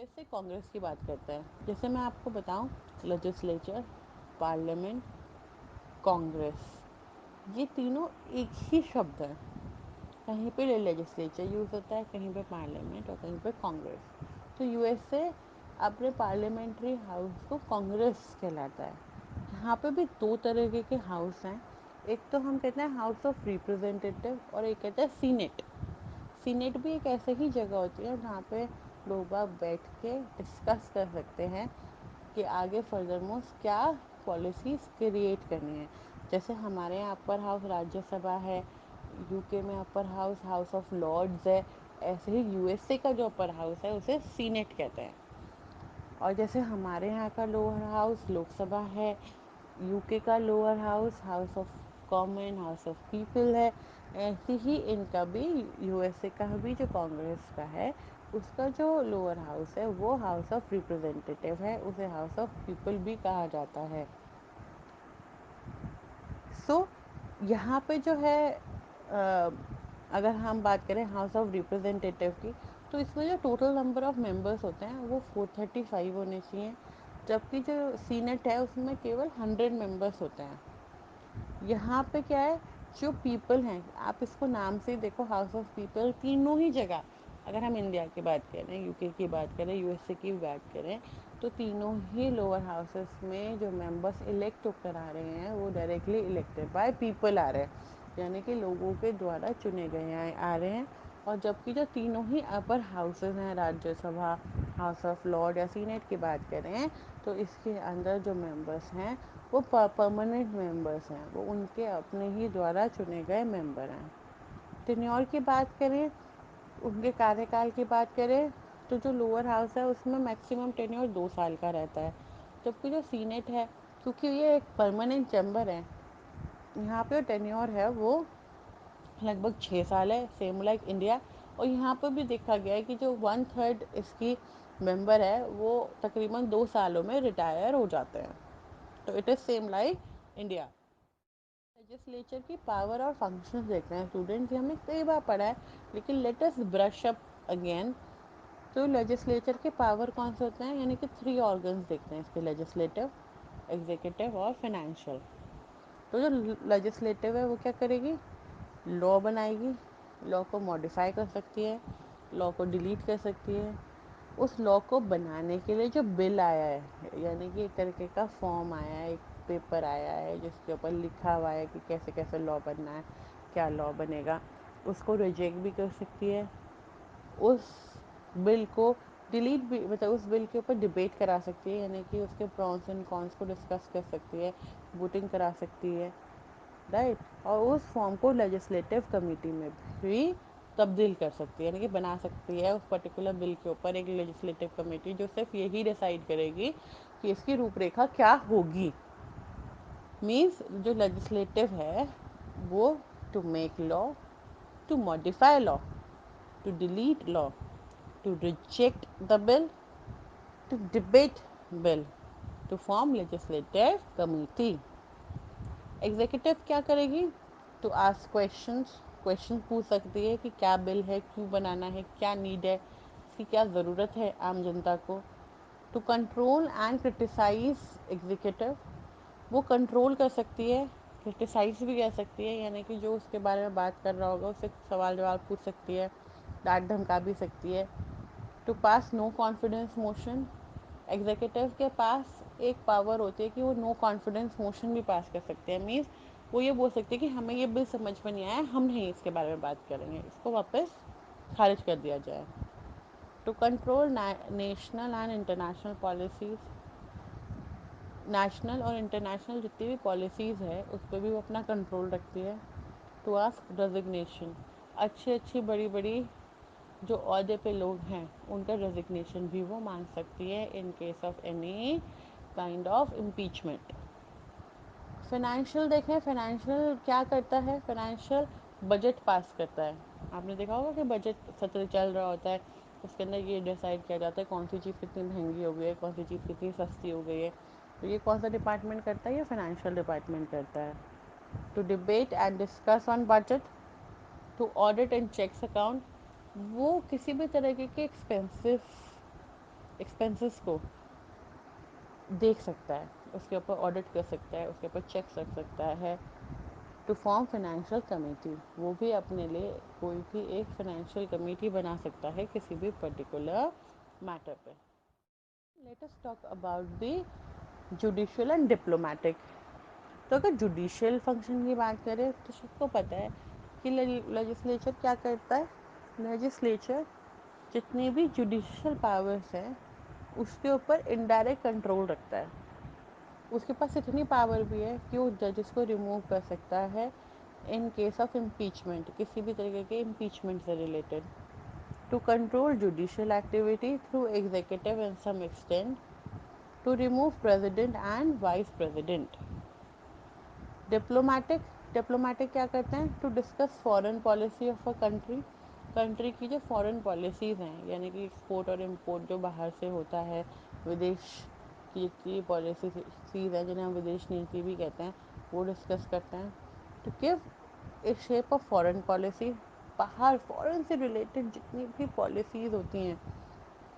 S A Congress کی بات کرتا ہے. جیسے میں آپ کو بتاؤں، لیجسلیچر، پارلیمنٹ، کانگریس، یہ تینوں ایک ہی شبد ہے. کہیں پہ لیجسلیچر یوز ہوتا ہے، کہیں پہ پارلیمنٹ اور کہیں پہ کانگریس. تو یو ایس اے اپنے پارلیمنٹری ہاؤس کو کانگریس کہلاتا ہے. یہاں پہ بھی دو طریقے کے ہاؤس ہیں. ایک تو ہم کہتے ہیں ہاؤس آف ریپرزینٹیٹیو اور ایک کہتے ہیں سینٹ. سینٹ بھی ایک ایسے ہی جگہ ہوتی ہے جہاں پہ لوگ باگ بیٹھ کے ڈسکس کر سکتے ہیں کہ آگے فردر موسٹ کیا پالیسیز کریٹ کرنی ہے. جیسے ہمارے یہاں اپر ہاؤس راجیہ سبھا ہے، یو کے میں upper house house of Lords ہے، ایسے ہی یو ایس اے کا جو اپر ہاؤس ہے اسے سینٹ کہتے ہیں. اور جیسے ہمارے یہاں کا لوور ہاؤس لوک سبھا ہے، یو کے کا lower house house of common, house of people ہے، ایسے ہی ان کا بھی یو ایس اے کا بھی جو کانگریس کا ہے اس کا جو لوور ہاؤس ہے وہ ہاؤس آف ریپرزینٹیٹیو ہے، اسے ہاؤس آف پیپل بھی کہا جاتا ہے. سو یہاں پہ جو ہے اگر ہم بات کریں ہاؤس آف ریپرزینٹیٹیو کی، تو اس میں جو ٹوٹل نمبر آف ممبرس ہوتے ہیں وہ 435 ہونے چاہیے، جبکہ جو سینٹ ہے اس میں کیول 100 ممبرس ہوتے ہیں. یہاں پہ کیا ہے، جو پیپل ہیں، آپ اس کو نام سے دیکھو ہاؤس آف پیپل تینوں ہی جگہ، اگر ہم انڈیا کی بات کریں، یو کے کی بات کریں، یو ایس اے کی بات کریں، تو تینوں ہی لوور ہاؤسز میں جو ممبرس الیکٹ ہو کر آ رہے ہیں وہ ڈائریکٹلی الیکٹڈ بائی پیپل آ رہے ہیں، یعنی کہ لوگوں کے دوارا چنے گئے آ رہے ہیں. اور جبکہ جو تینوں ہی اپر ہاؤسز ہیں، Rajya Sabha, house of lord یا سینٹ کی بات کریں، تو اس کے اندر جو ممبرس ہیں وہ پرماننٹ ممبرس ہیں، وہ ان کے اپنے ہی دوارا چنے گئے ممبر ہیں. ٹینیور کی بات کریں، ان کے کاریہ کال کی بات کریں، تو جو لوور ہاؤس ہے اس میں میکسیمم ٹینیور 2 سال کا رہتا ہے، جبکہ جو سینٹ ہے کیونکہ یہ ایک پرماننٹ چیمبر ہے، یہاں پہ ٹینیور ہے وہ لگ بھگ 6 سال ہے، سیم لائک انڈیا. اور یہاں پہ بھی دیکھا گیا ہے کہ جو 1/3 اس کی ممبر ہے وہ تقریباً 2 سالوں میں ریٹائر ہو جاتے ہیں. تو it is same like India. Legislature کی پاور اور فنکشنز دیکھتے ہیں اسٹوڈنٹس، یہ ہم نے کئی بار پڑھا ہے لیکن let us brush up again. تو لیجسلیچر کے پاور کون سے ہوتے ہیں، یعنی کہ 3 آرگنز دیکھتے ہیں اس کے، لیجسلیٹو، ایگزیکٹو اور فائنینشیل. تو جو لیجسلیٹو ہے وہ کیا کرے گی، لا بنائے گی، لا کو ماڈیفائی کر سکتی ہے، لا کو ڈیلیٹ کر سکتی ہے. اس لا کو بنانے کے لیے جو بل آیا ہے، یعنی کہ ایک طریقے کا فارم آیا ہے، ایک پیپر آیا ہے جس کے اوپر لکھا ہوا ہے کہ کیسے کیسے لا بننا ہے، کیا لا بنے گا، اس کو ریجیکٹ بھی کر سکتی ہے. اس بل کو ڈیلیٹ بھی، مطلب اس بل کے اوپر ڈبیٹ کرا سکتی ہے، یعنی کہ اس کے پرونس اینڈ کونس کو ڈسکس کر سکتی ہے، ووٹنگ کرا سکتی ہے، رائٹ. اور اس فارم کو لیجسلیٹو کمیٹی میں بھی تبدیل کر سکتی ہے، یعنی کہ بنا سکتی ہے اس پرٹیکولر بل کے اوپر ایک لیجسلیٹو کمیٹی جو صرف یہی ڈیسائیڈ کرے گی کہ اس کی روپ ریکھا کیا ہوگی. مینس جو لیجسلیٹو ہے وہ to make law, to modify law, to delete law, to reject the bill, to debate bill, to form legislative committee. Executive کیا کرے گی، ٹو آسک کویشچنس، کویشچن پوچھ سکتی ہے کہ کیا بل ہے، کیوں بنانا ہے، کیا نیڈ ہے، اس کی کیا ضرورت ہے عام جنتا کو. To control and criticise executive, وہ کنٹرول کر سکتی ہے، کرٹیسائز بھی کر سکتی ہے، یعنی کہ جو اس کے بارے میں بات کر رہا ہوگا اس سے سوال جواب پوچھ سکتی ہے، ڈانٹ دھمکا بھی سکتی ہے. To pass no confidence motion, executive کے پاس ایک پاور ہوتی ہے کہ وہ نو کانفیڈنس موشن بھی پاس کر سکتے ہیں. مینس وہ یہ بول سکتے ہیں کہ ہمیں یہ بل سمجھ میں نہیں آیا، ہم نہیں اس کے بارے میں بات کریں گے، اس کو واپس خارج کر دیا جائے. To control national and international policies, national اور انٹرنیشنل جتنی بھی پالیسیز ہے اس پہ بھی وہ اپنا کنٹرول رکھتی ہے. ٹو آسک ڈیزگنیشن، اچھی اچھی بڑی بڑی جو عہدے پہ لوگ ہیں ان کا ڈیزگنیشن بھی وہ مانگ سکتی ہے in case of any kind of impeachment. Financial دیکھیں، فائنینشیل کیا کرتا ہے، فائنینشیل بجٹ پاس کرتا ہے. آپ نے دیکھا ہوگا کہ بجٹ سطر چل رہا ہوتا ہے، اس کے اندر یہ ڈیسائیڈ کیا جاتا ہے کون سی چیز کتنی مہنگی ہو گئی ہے، کون سی چیز کتنی سستی ہو گئی ہے. تو یہ کون سا ڈپارٹمنٹ کرتا ہے، یہ فائنینشیل ڈپارٹمنٹ کرتا ہے. To debate and discuss on budget, to audit and checks account, وہ کسی بھی طرح کے ایکسپینسو ایکسپینسز کو دیکھ سکتا ہے، اس کے اوپر آڈٹ کر سکتا ہے، اس کے اوپر چیک رکھ سکتا ہے. ٹو فارم فائنینشیل کمیٹی، وہ بھی اپنے لیے کوئی بھی ایک فائنینشیل کمیٹی بنا سکتا ہے کسی بھی پرٹیکولر میٹر پہ. Let us talk about the judicial and diplomatic. تو اگر جوڈیشل فنکشن کی بات کریں تو سب کو پتہ ہے کہ لیجسلیچر کیا کرتا ہے. لیجسلیچر جتنی بھی جوڈیشل پاورس ہیں اس کے اوپر انڈائریکٹ کنٹرول رکھتا ہے. اس کے پاس اتنی پاور بھی ہے کہ وہ ججز کو ریموو کر سکتا ہے ان کیس آف امپیچمنٹ، کسی بھی طریقے کے امپیچمنٹ سے related. To control judicial activity through executive in some extent. To remove president and vice president. Diplomatic کیا کرتے ہیں؟ To discuss foreign policy of a country. Country کی جو فارن پالیسیز ہیں، یعنی کہ ایکسپورٹ اور امپورٹ جو باہر سے ہوتا ہے، ودیش کی جتنی پالیسیز ہیں جنہیں ہم ودیش نیتی بھی کہتے ہیں، وہ ڈسکس کرتے ہیں. To give a shape of foreign policy. باہر فارن سے ریلیٹڈ جتنی بھی پالیسیز ہوتی ہیں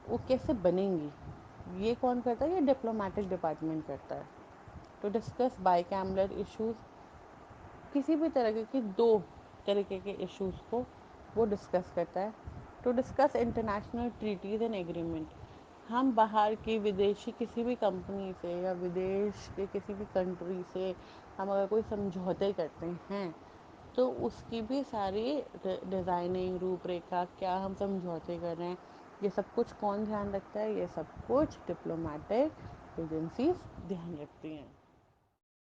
وہ کیسے بنیں گی، یہ کون کرتا ہے؟ یہ ڈپلومیٹک ڈپارٹمنٹ کرتا ہے. To discuss bilateral issues. کسی بھی طرح کے دو طریقے کے ایشوز کو وہ ڈسکس کرتا ہے. To discuss international treaties and agreement. ہم باہر کی ودیشی کسی بھی کمپنی سے یا ودیش کے کسی بھی کنٹری سے ہم اگر کوئی سمجھوتے کرتے ہیں تو اس کی بھی ساری ڈیزائننگ، روپ ریکھا، کیا ہم سمجھوتے کر رہے ہیں، یہ سب کچھ کون دھیان رکھتا ہے؟ یہ سب کچھ ڈپلومیٹک ایجنسیز دھیان رکھتی ہیں.